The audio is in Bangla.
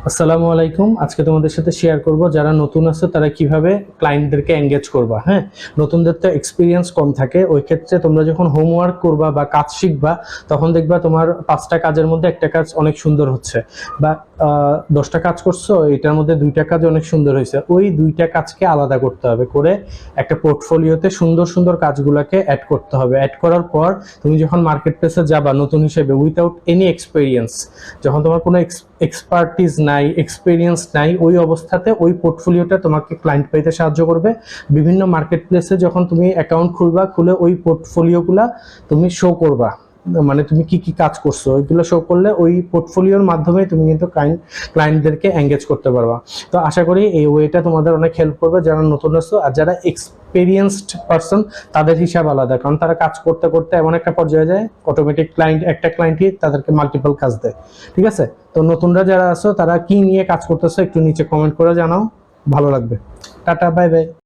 আসসালামু আলাইকুম। আজকে তোমাদের সাথে শেয়ার করব যারা নতুন আছে তারা কিভাবে ক্লায়েন্টদেরকে এঙ্গেজ করবা। হ্যাঁ, নতুনদের তো এক্সপিরিয়েন্স কম থাকে, ওই ক্ষেত্রে তোমরা যখন হোমওয়ার্ক করবা বা কাজ শিখবা তখন দেখবা তোমার 5টা কাজের মধ্যে একটা কাজ অনেক সুন্দর হচ্ছে, বা 10টা কাজ করছো এটার মধ্যে 2টা কাজ অনেক সুন্দর হয়েছে। ওই 2টা কাজকে আলাদা করতে হবে, করে একটা পোর্টফোলিওতে সুন্দর সুন্দর কাজগুলোকে অ্যাড করতে হবে। অ্যাড করার পর তুমি যখন মার্কেট প্লেসে যাবা নতুন হিসেবে উইথাউট এনি এক্সপিরিয়েন্স, যখন তোমার কোনো এক্সপার্টিস নাই, এক্সপিরিয়েন্স নাই, ওই অবস্থাতে ওই পোর্টফোলিওটা তোমাকে ক্লায়েন্ট পাইতে সাহায্য করবে। বিভিন্ন মার্কেট প্লেসে যখন তুমি অ্যাকাউন্ট খুলবা, খুলে ওই পোর্টফোলিওগুলা তুমি শো করবা, মানে তুমি কি কি কাজ করছো ওইগুলো শো করলে ওই পোর্টফোলিওর মাধ্যমে তুমি কিন্তু ক্লায়েন্টদেরকে এঙ্গেজ করতে পারবা। তো আশা করি এই ওয়েটা তোমাদের অনেক হেল্প করবে যারা নতুন আছো। আর যারা এক্সপেরিয়েন্সড পারসন তাদের হিসাব আলাদা, কারণ তারা কাজ করতে করতে এমন একটা পর্যায়ে যায় অটোমেটিক একটা ক্লায়েন্টই তাদেরকে মাল্টিপল কাজ দেয়। ঠিক আছে, তো নতুনরা যারা আছো তারা কি নিয়ে কাজ করতেছো একটু নিচে কমেন্ট করে জানাও, ভালো লাগবে। Tata, bye bye.